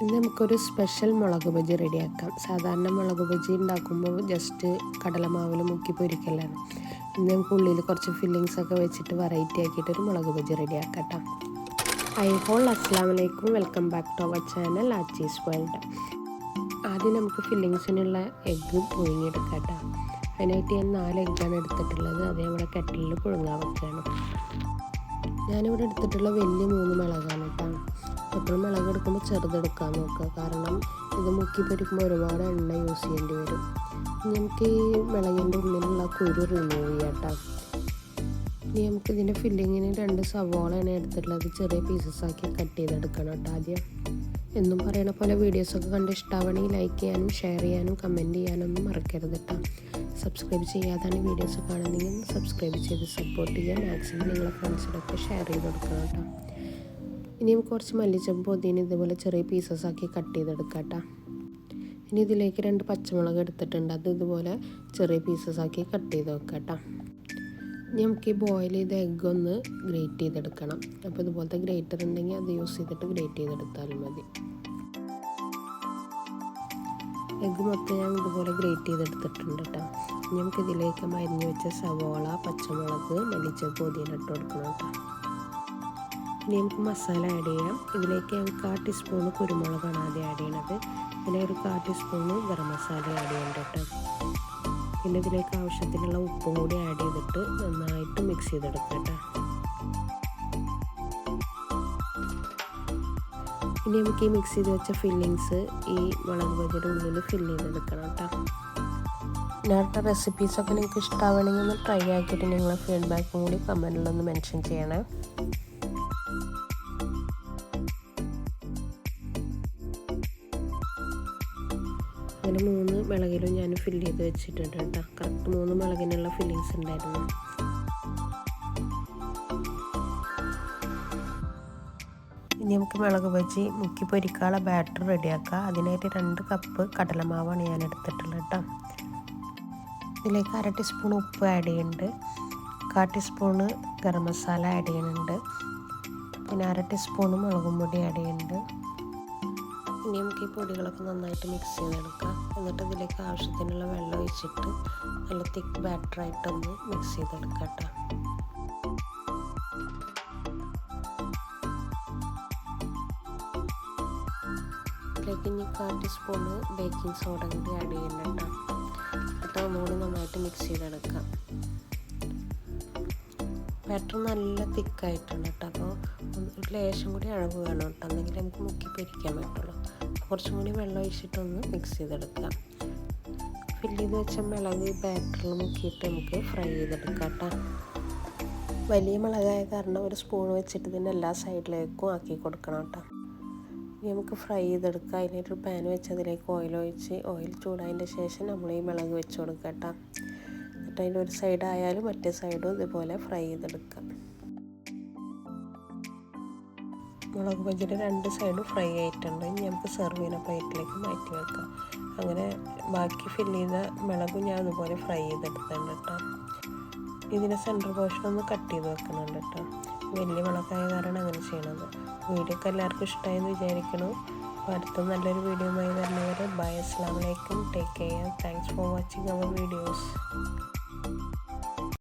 ഇന്ന് നമുക്കൊരു സ്പെഷ്യൽ മുളക് ബജി റെഡിയാക്കാം. സാധാരണ മുളക് ബജി ഉണ്ടാക്കുമ്പോൾ ജസ്റ്റ് കടലമാവിൽ മുക്കി പൊരിക്കലാണ്. ഇന്ന് നമുക്ക് ഉള്ളിൽ കുറച്ച് ഫില്ലിങ്സൊക്കെ വെച്ചിട്ട് വെറൈറ്റി ആക്കിയിട്ടൊരു മുളക് ബജി റെഡിയാക്കാം കേട്ടോ. അസ്സലാമു അലൈക്കും, welcome back to our channel Aachi's world. ആദ്യം നമുക്ക് ഫില്ലിങ്സിനുള്ള എഗ്ഗ് പുഴുങ്ങിയെടുക്കാം കേട്ടോ. അതിനായിട്ട് ഞാൻ 4 എഗ്ഗാണ് എടുത്തിട്ടുള്ളത്. അത് നമ്മുടെ കെറ്റിലിൽ പുഴുങ്ങാൻ വെക്കുകയാണ്. ഞാനിവിടെ എടുത്തിട്ടുള്ള വലിയ 3 മുളകാണ് കേട്ടോ. എപ്പോഴും മുളക് എടുക്കുമ്പോൾ ചെറുതെടുക്കാൻ നോക്കുക, കാരണം ഇത് മുക്കി പൊരിക്കുമ്പോൾ ഒരുപാട് എണ്ണ യൂസ് ചെയ്യേണ്ടി വരും. നമുക്ക് ഈ മുളകിൻ്റെ ഉള്ളിലുള്ള കുരു റിമൂവ് ചെയ്യാം കേട്ടോ. ഇനി നമുക്ക് ഇതിൻ്റെ ഫില്ലിങ്ങിന് 2 സവോളയാണ് എടുത്തിട്ടുള്ളത്. ചെറിയ പീസസ് ആക്കി കട്ട് ചെയ്തെടുക്കണം കേട്ടോ. ആദ്യം എന്നും പറയണ പോലെ വീഡിയോസൊക്കെ കണ്ട് ഇഷ്ടമാവണമെങ്കിൽ ലൈക്ക് ചെയ്യാനും ഷെയർ ചെയ്യാനും കമൻറ്റ് ചെയ്യാനൊന്നും മറക്കരുത് കേട്ടോ. സബ്സ്ക്രൈബ് ചെയ്യാതാണ് വീഡിയോസ് കാണുന്നെങ്കിൽ സബ്സ്ക്രൈബ് ചെയ്ത് സപ്പോർട്ട് ചെയ്യുക. മാക്സിമം നിങ്ങളുടെ ഫ്രണ്ട്സിനൊക്കെ ഷെയർ ചെയ്ത് കൊടുക്കണം കേട്ടോ. ഇനി നമുക്ക് കുറച്ച് മല്ലിച്ചപ്പ് പൊതിന് ഇതുപോലെ ചെറിയ പീസസ് ആക്കി കട്ട് ചെയ്തെടുക്കാം കേട്ടോ. ഇനി ഇതിലേക്ക് 2 പച്ചമുളക് എടുത്തിട്ടുണ്ട്. അത് ഇതുപോലെ ചെറിയ പീസസ് ആക്കി കട്ട് ചെയ്ത് വെക്കാം കേട്ടോ. ഇനി നമുക്ക് ഈ ബോയിൽ ചെയ്ത എഗ്ഗ് ഒന്ന് ഗ്രേറ്റ് ചെയ്തെടുക്കണം. അപ്പോൾ ഇതുപോലത്തെ ഗ്രേറ്റർ ഉണ്ടെങ്കിൽ അത് യൂസ് ചെയ്തിട്ട് ഗ്രേറ്റ് ചെയ്തെടുത്താലും മതി. എഗ്ഗ് മൊത്തം ഞാൻ ഇതുപോലെ ഗ്രേറ്റ് ചെയ്തെടുത്തിട്ടുണ്ട് കേട്ടോ. ഇനി നമുക്ക് ഇതിലേക്ക് മരിഞ്ഞ് വെച്ച സവോള, പച്ചമുളക്, മല്ലിച്ചപ്പ് പൊതിന ഇട്ട് കൊടുക്കണം കേട്ടോ. ഇനി നമുക്ക് മസാല ആഡ് ചെയ്യാം. ഇതിലേക്ക് ഞങ്ങൾക്ക് 1/4 ടീസ്പൂണ് കുരുമുളകാണ് ആദ്യം ആഡ് ചെയ്യണത്. പിന്നെ ഒരു 1/4 ടീസ്പൂണ് ഗരം മസാല ആഡ് ചെയ്യേണ്ട കേട്ടോ. പിന്നെ ഇതിലേക്ക് ആവശ്യത്തിനുള്ള ഉപ്പും കൂടി ആഡ് ചെയ്തിട്ട് നന്നായിട്ട് മിക്സ് ചെയ്തെടുക്കാം കേട്ടോ. ഇനി നമുക്ക് ഈ മിക്സ് ചെയ്ത് വെച്ച ഫില്ലിങ്സ് ഈ മുളക് ബജിയുടെ ഉള്ളിൽ ഫില്ല് ചെയ്തെടുക്കണം കേട്ടോ. നേരത്തെ റെസിപ്പീസൊക്കെ നിങ്ങൾക്ക് ഇഷ്ടമാവണമെങ്കിൽ ഒന്ന് ട്രൈ ആക്കിയിട്ട് നിങ്ങളെ ഫീഡ്ബാക്കും കൂടി കമൻറ്റിലൊന്ന് മെൻഷൻ ചെയ്യണേ. അങ്ങനെ 3 മുളകിലും ഞാൻ ഫില്ല് ചെയ്ത് വെച്ചിട്ടുണ്ട് കേട്ടോ. കറക്റ്റ് 3 മുളകിനുള്ള ഫില്ലിങ്സ് ഉണ്ടായിരുന്നു. ഇനി നമുക്ക് മുളക് ബജി മുക്കി പൊരിക്കാനുള്ള ബാറ്റർ റെഡിയാക്കാം. അതിനായിട്ട് 2 കപ്പ് കടലമാവാണ് ഞാൻ എടുത്തിട്ടുള്ളത് കേട്ടോ. ഇതിലേക്ക് 1/2 ടീസ്പൂൺ ഉപ്പ് ആഡ് ചെയ്യുന്നുണ്ട്. 1/4 ടീസ്പൂണ് ഗരം മസാല ആഡ് ചെയ്യുന്നുണ്ട്. പിന്നെ 1/2 ടീസ്പൂണ് മുളകും പൊടി ആഡ് ചെയ്യുന്നുണ്ട്. ഇനി നമുക്ക് ഈ പൊടികളൊക്കെ നന്നായിട്ട് മിക്സ് ചെയ്തെടുക്കാം. എന്നിട്ട് ഇതിലേക്ക് ആവശ്യത്തിനുള്ള വെള്ളം ഒഴിച്ചിട്ട് നല്ല തിക്ക് ബാറ്ററായിട്ടൊന്ന് മിക്സ് ചെയ്തെടുക്കാം കേട്ടോ. ഇതിലേക്ക് ഇനി 1/4 ടീസ്പൂണ് ബേക്കിംഗ് സോഡ കൂടി ആഡ് ചെയ്യുന്നുണ്ട് കേട്ടോ. എന്നിട്ട് ഒന്നുകൂടി നന്നായിട്ട് മിക്സ് ചെയ്തെടുക്കാം. ബാറ്റർ നല്ല തിക്കായിട്ടുണ്ട് കേട്ടോ. അപ്പോൾ ഒരു ലേശം കൂടി അളവ് വേണം കേട്ടോ, എന്നെങ്കിൽ നമുക്ക് മുക്കി പൊരിക്കാൻ പറ്റുള്ളൂ. കുറച്ചും കൂടി വെള്ളം ഒഴിച്ചിട്ടൊന്ന് മിക്സ് ചെയ്തെടുക്കാം. ഫില്ല് ചെയ്ത് വെച്ച മുളക് ബാറ്ററിൽ മുക്കിയിട്ട് നമുക്ക് ഫ്രൈ ചെയ്തെടുക്കാം കേട്ടോ. വലിയ മുളകായ കാരണം ഒരു സ്പൂൺ വെച്ചിട്ട് ഇതിൻ്റെ എല്ലാ സൈഡിലേക്കും ആക്കി കൊടുക്കണം കേട്ടോ. ഇനി നമുക്ക് ഫ്രൈ ചെയ്തെടുക്കാം. അതിനൊരു പാൻ വെച്ച് അതിലേക്ക് ഓയിൽ ഒഴിച്ച് ഓയിൽ ചൂടായതിൻ്റെ ശേഷം നമ്മൾ ഈ മുളക് വെച്ച് കൊടുക്കാം കേട്ടോ. എന്നിട്ട് അതിൻ്റെ ഒരു സൈഡ് ആയാലും മറ്റേ സൈഡും ഇതുപോലെ ഫ്രൈ ചെയ്തെടുക്കാം. മുളക് ബജിയുടെ 2 സൈഡും ഫ്രൈ ആയിട്ടുണ്ട്. ഇനി നമുക്ക് സെർവ് ചെയ്യുന്ന പ്ലേറ്റിലേക്ക് മാറ്റി വെക്കാം. അങ്ങനെ ബാക്കി ഫില്ല് ചെയ്ത മുളകും ഞാൻ അതുപോലെ ഫ്രൈ ചെയ്തെടുത്തിട്ടുണ്ട് കേട്ടോ. ഇതിൻ്റെ സെൻറ്റർ പോർഷൻ ഒന്ന് കട്ട് ചെയ്ത് വെക്കുന്നുണ്ട് കേട്ടോ. വലിയ മുളകായ കാരണം അങ്ങനെ ചെയ്യണത്. വീഡിയോ ഒക്കെ എല്ലാവർക്കും ഇഷ്ടമായെന്ന് വിചാരിക്കണു. അപ്പോൾ അടുത്ത നല്ലൊരു വീഡിയോയുമായി വരുന്നവരെ ബൈ, അസ്സലാമു അലൈക്കും, take care, thanks for watching our videos.